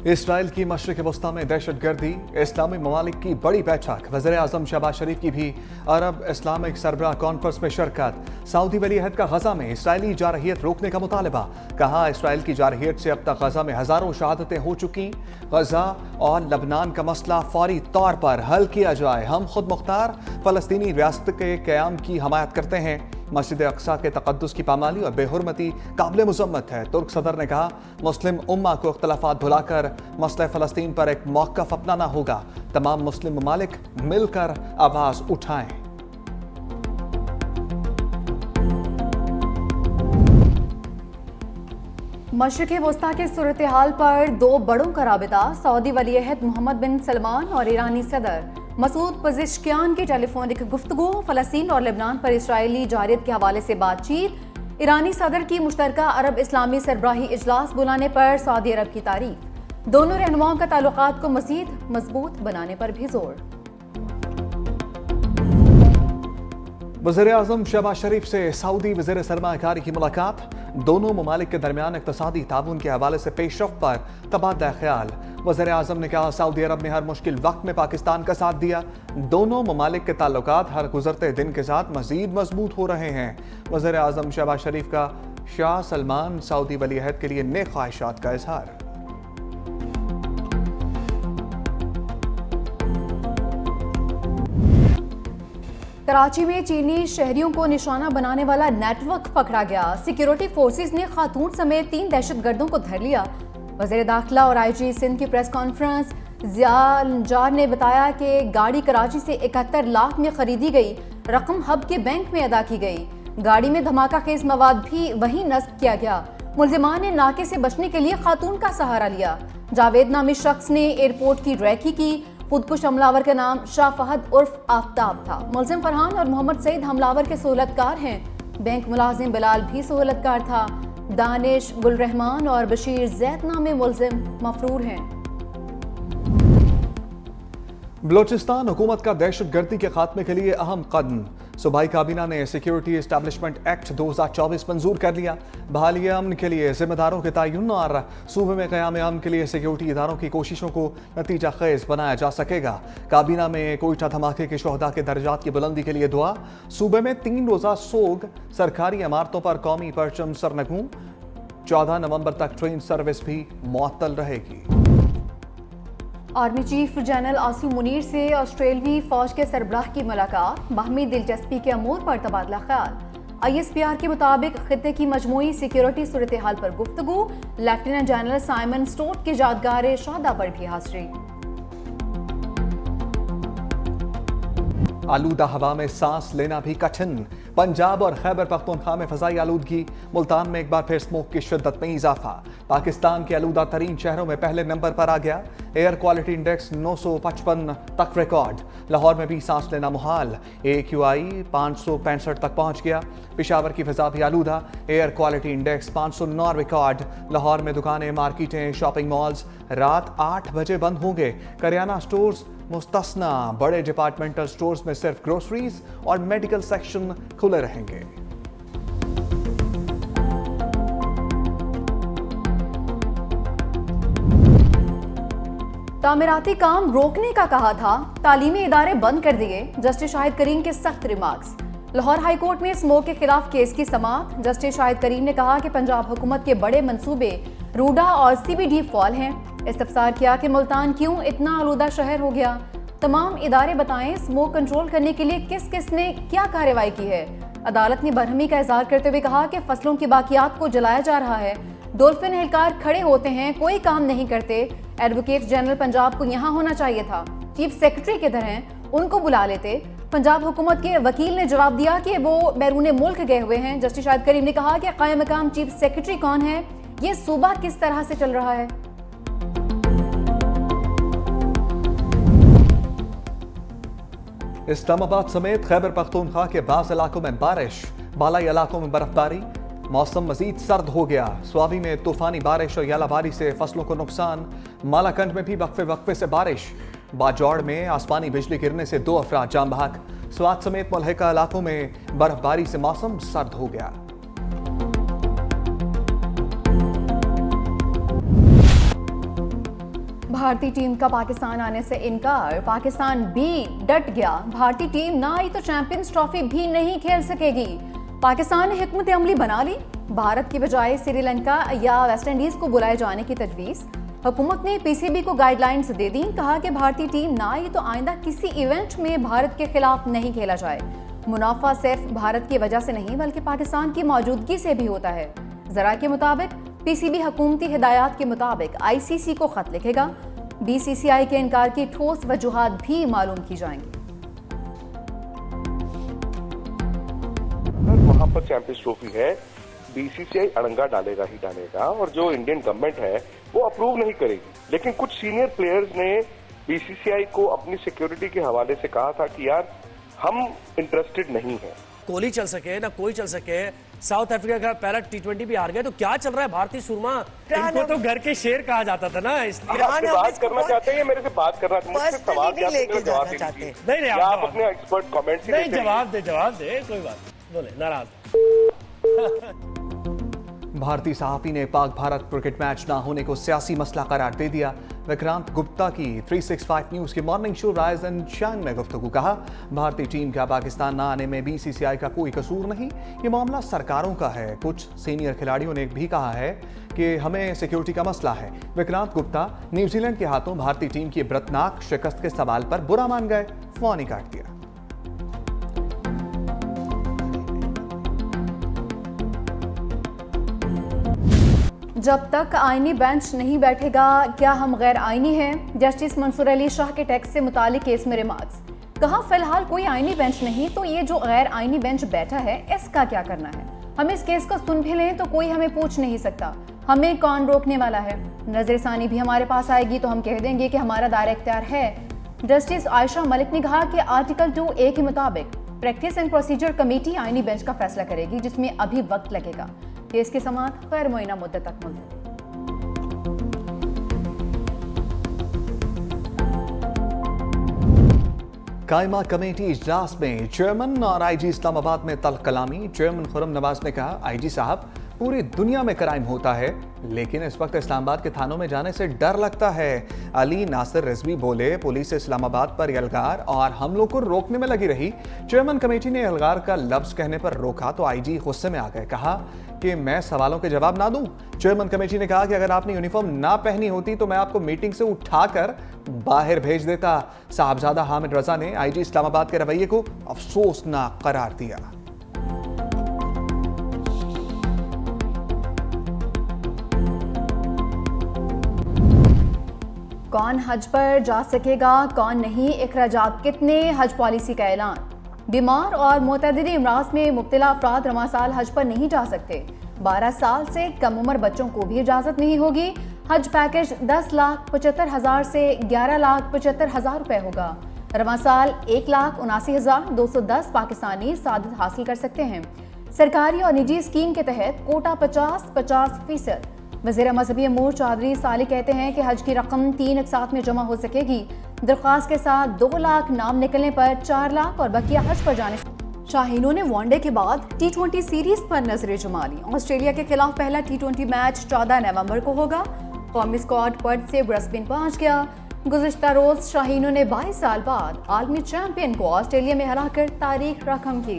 Israel की मशरिक वस्ता में दहशतगर्दी, इस्लामी ममालिक की बड़ी बैठक, वज़ीर आज़म शहबाज शरीफ की भी अरब इस्लामिक सरबराह कॉन्फ्रेंस में शिरकत, सऊदी वली अहद का गजा में इसराइली जारहियत रोकने का मुतालबा, कहा इसराइल की जारहियत से अब तक गजा में हजारों शहादतें हो चुकी, गजा और लबनान का मसला फौरी तौर पर हल किया जाए, हम खुद मुख्तार फलस्तीनी रियासत के क़याम की हमायत करते हैं, मस्जिद अक्सा के तक़द्दुस की पामाली और बेहुरमती काबिल मुज़म्मत है। तुर्क सदर ने कहा मुस्लिम उम्मा को इख्तलाफात भुलाकर मसला फ़लस्तीन पर एक मौक़िफ़ अपनाना होगा, तमाम मुस्लिम ममालिक मिलकर आवाज़ उठाएं। मशरिक़ वस्ता के सूरत हाल पर दो बड़ों का राबिता, सऊदी वली अहद मोहम्मद बिन सलमान और ईरानी सदर मसूद पज़ेश्कियान की टेलीफोनिक गुफ्तगू, फ़लस्तीन और लेबनान पर इसराइली जारियत के हवाले से बातचीत, ईरानी सदर की मुश्तरका अरब इस्लामी सरबराही इजलास बुलाने पर सऊदी अरब की तारीफ, दोनों रहनुमाओं का ताल्लुकात को मज़ीद मजबूत बनाने पर भी जोर। वज़ीर आज़म शहबाज शरीफ से सऊदी वज़ीर सरमायाकारी की मुलाकात, दोनों ममालिक के दरमियान इक़्तिसादी ताउन के हवाले से पेशरफ्त पर तबादला ख्याल। वज़ीर आज़म ने कहा सऊदी अरब ने हर मुश्किल वक्त में पाकिस्तान का साथ दिया, दोनों ममालिक के ताल्लुकात हर गुजरते दिन के साथ मजीद मजबूत हो रहे हैं। वज़ीर आज़म शहबाज शरीफ का शाह सलमान सऊदी वली अहद के लिए नेक ख्वाहिशात का इजहार। कराची में चीनी शहरियों को निशाना बनाने वाला नेटवर्क पकड़ा गया, सिक्योरिटी फोर्सेस ने खातून समेत 3 दहशतगर्दों को धर लिया। वज़ीर दाखिला और आईजी सिंध की प्रेस कॉन्फ्रेंस, ज़िया नजार ने बताया कि गाड़ी कराची से 71 लाख में खरीदी गई, रकम हब के बैंक में अदा की गई। गाड़ी में धमाका खेज मवाद भी वहीं नस्ब किया गया। मुल्जिमान ने नाके से बचने के लिए खातून का सहारा लिया। जावेद नामी शख्स ने एयरपोर्ट की रैकी की, खुदकुश हमलावर का नाम शाह फहद उर्फ आफ्ताब था। मुल्जिम फरहान और मोहम्मद सईद हमलावर के सहूलतकार हैं। बैंक मुलाजिम बिलाल भी सहूलतकार था। दानिश, गुलरहमान और बशीर जैद नामे मुल्जिम मफरूर हैं। बलोचिस्तान हुकूमत का दहशतगर्दी के खात्मे के लिए अहम कदम, सूबाई काबीना ने सिक्योरिटी एस्टैब्लिशमेंट एक्ट 2024 मंजूर कर लिया। बहाली अमन के लिए जिम्मेदारों के तयन और सूबे में क़याम अमन के लिए सिक्योरिटी इदारों की कोशिशों को नतीजा खेज बनाया जा सकेगा। काबीना में कोयटा धमाके के शोहदा के दर्जात की बुलंदी के लिए दुआ, सूबे में 3 रोज़ा सोग, सरकारी इमारतों पर कौमी परचम सरनगू, 14 नवंबर तक ट्रेन सर्विस भी मुअत्तल रहेगी। Army chief general Asim Munir से ऑस्ट्रेलवी फौज के सरबराह की मुलाकात, बाहमी दिलचस्पी के अमूर पर तबादला ख्याल। ISPR के मुताबिक खित्ते की मजमूई सिक्योरिटी सूरत हाल पर गुफ्तगू, लेफ्टिनेंट जनरल साइमन स्टोट की यादगार शहादा पर भी हाजिरी। आलूदा हवा में सांस लेना भी कठिन, पंजाब और खैबर पख्तूनख्वा में फजाई आलूदगी, मुल्तान में एक बार फिर स्मोक की शिद्दत में इजाफा, पाकिस्तान के आलूदा तरीन शहरों में पहले नंबर पर आ गया। एयर क्वालिटी इंडेक्स 955 तक रिकॉर्ड, लाहौर में भी सांस लेना मुहाल, AQI 565 तक पहुंच गया। पेशावर की फिजा भी आलूदा, air quality index 509 record. Lahore में दुकानें, मार्केटें, शॉपिंग मॉल्स रात 8 बजे बंद होंगे। करियाना स्टोर्स मुस्तस्ना, बड़े डिपार्टमेंटल स्टोर्स में सिर्फ ग्रोसरीज और मेडिकल सेक्शन खुले रहेंगे। तामीराती काम रोकने का कहा था, तालीमी इदारे बंद कर दिए, जस्टिस शाहिद करीम के सख्त रिमार्क्स। लाहौर हाई कोर्ट में स्मोक के खिलाफ केस की समाअत, जस्टिस शाहिद करीम ने कहा कि पंजाब हुकूमत के बड़े मंसूबे रूडा और CBD फॉल हैं। इस्तफसार किया कि मुल्तान क्यों इतना आलूदा शहर हो गया। तमाम इदारे बताएं स्मोक कंट्रोल करने के लिए किस किस ने क्या कार्रवाई की है। अदालत ने बरहमी का इजहार करते हुए कहा कि फसलों की बाकियात को जलाया जा रहा है। डोल्फिन एहलकार खड़े होते हैं, कोई काम नहीं करते। एडवोकेट जनरल पंजाब को यहाँ होना चाहिए था, चीफ सेक्रेटरी के तरह उनको बुला लेते। पंजाब हुकूमत के वकील ने जवाब दिया कि वो बैरून मुल्क गए हुए हैं। जस्टिस शाहिद करीम ने कहा कि कायम मकाम चीफ सेक्रेटरी कौन है, ये सूबा किस तरह से चल रहा है। इस्लामाबाद समेत खैबर पख्तूनख्वा के बाज़ इलाकों में बारिश, बालाई इलाकों में बर्फबारी, मौसम मजीद सर्द हो गया। स्वाबी में तूफानी बारिश और यालाबारी से फसलों को नुकसान, मालाकंड में भी वक्फे वक्फे से बारिश, बाजौड़ में आसमानी बिजली गिरने से 2 अफराद जान बहक। स्वात समेत मुल्हिका इलाकों में बर्फबारी से मौसम सर्द हो गया। भारतीय टीम का पाकिस्तान आने से इनकार, पाकिस्तान भी डट गया। भारतीय टीम ना आई तो चैंपियंस ट्रॉफी भी नहीं खेल सकेगी। पाकिस्तान ने हिकमत अमली बना ली, भारत की बजाय श्रीलंका या वेस्टइंडीज को बुलाए जाने की तजवीज़। हुकूमत ने पीसीबी को गाइडलाइंस दे दी, कहा कि भारतीय टीम ना आई तो आइंदा किसी इवेंट में भारत के खिलाफ नहीं खेला जाए। मुनाफा सिर्फ भारत की वजह से नहीं बल्कि पाकिस्तान की मौजूदगी से भी होता है। जरा के मुताबिक पीसीबी हुकूमती हिदायत के मुताबिक आईसीसी को खत लिखेगा। बीसीसीआई के इनकार की ठोस वजूहात भी मालूम की जाएंगी। वहां पर चैंपियंस ट्रॉफी है, बीसीसीआई अड़ंगा डालेगा ही डालेगा और जो इंडियन गवर्नमेंट है वो अप्रूव नहीं करेगी। लेकिन कुछ सीनियर प्लेयर्स ने बीसीसीआई को अपनी सिक्योरिटी के हवाले से कहा था कि यार हम इंटरेस्टेड नहीं है। कोहली चल सके ना कोई चल सके, साउथ अफ्रीका का पहला टी20 भी हार गए, तो क्या चल रहा है भारतीय सुरमा? इनको तो घर के शेर कहा जाता था ना, इसलिए आपसे बात करना चाहते हैं, मेरे से बात करना मुझसे सवाल जवाब दीजिए। नहीं आप अपने एक्सपर्ट कमेंट नहीं, जवाब दे कोई बात बोले नाराज। भारतीय सहाफी ने पाक भारत क्रिकेट मैच ना होने को सियासी मसला करार दे दिया। विक्रांत गुप्ता की 365 न्यूज के morning show rise and shine में गुफ्तगू, कहा भारतीय टीम का पाकिस्तान ना आने में बीसीसीआई का कोई कसूर नहीं, ये मामला सरकारों का है। कुछ सीनियर खिलाड़ियों ने भी कहा है कि हमें सिक्योरिटी का मसला है। विक्रांत गुप्ता न्यूजीलैंड के हाथों भारतीय टीम की बृतनाक शिकस्त के सवाल पर बुरा मान गए, फोन ही काट दिया। जब तक आईनी बेंच नहीं बैठेगा क्या हम गैर आईनी हैं? जस्टिस मंसूर अली शाह के टैक्स से मुतालिक केस में रिमार्क्स, कहा फिलहाल कोई आईनी बेंच नहीं, तो ये जो गैर आईनी बेंच बैठा है इसका क्या करना है? हम इस केस को सुन भी लें तो कोई हमें पूछ नहीं सकता, हमें कौन रोकने वाला है? नजरसानी भी हमारे पास आएगी तो हम कह देंगे कि हमारा दायरा इख्तियार है। जस्टिस आयशा मलिक ने कहा कि आर्टिकल 2A के मुताबिक प्रैक्टिस एंड प्रोसीजर कमेटी आईनी बेंच का फैसला करेगी, जिसमें अभी वक्त लगेगा। केस की समाअत गैर मुअय्यना मुद्दत तक मुलतवी। कायमा कमेटी इजलास में चेयरमैन और आईजी इस्लामाबाद में तल्ख कलामी। चेयरमैन खुर्रम नवाज ने कहा, आईजी साहब पूरी दुनिया में क्राइम होता है लेकिन इस वक्त इस्लामाबाद के थानों में जाने से डर लगता है। अली नासिर रिजवी बोले, पुलिस इस्लामाबाद पर यलगार और हम लोग को रोकने में लगी रही। चेयरमैन कमेटी ने यलगार का लफ्ज कहने पर रोका तो आईजी गुस्से में आ गए, कहा कि मैं सवालों के जवाब ना दूं। चेयरमैन कमेटी ने कहा कि अगर आपने यूनिफॉर्म ना पहनी होती तो मैं आपको मीटिंग से उठाकर बाहर भेज देता। साहबजादा हामिद रजा ने आईजी इस्लामाबाद के रवैये को अफसोसनाक करार दिया। कौन हज पर जा सकेगा कौन नहीं, इखराजात कितने, हज पॉलिसी का ऐलान। बीमार और मुतअद्दिदी अमराज में मुब्तला अफराद रवां साल हज पर नहीं जा सकते। 12 साल से कम उम्र बच्चों को भी इजाज़त नहीं होगी। हज पैकेज 10,75,000 से 11,75,000 रुपए होगा। रवां साल 1,79,210 पाकिस्तानी सादत हासिल कर सकते हैं। सरकारी और निजी स्कीम के तहत कोटा 50-50%। वज़ीर मजहबी अमूर चौधरी साली कहते हैं कि हज की रकम 3 अक़सात में जमा हो सकेगी। दरख्वास्त के साथ 2 लाख नाम निकलने पर 4 लाख और बकिया हज पर जाने। शाहीनों ने वनडे के बाद T20 सीरीज पर नजरें जमा ली। ऑस्ट्रेलिया के खिलाफ पहला T20 मैच 14 नवंबर को होगा। कौमी स्क्वाड पर्थ से ब्रिस्बेन पहुंच गया। गुज़िश्ता रोज शाहीनों ने 22 साल बाद आलमी चैंपियन को ऑस्ट्रेलिया में हराकर तारीख रकम की।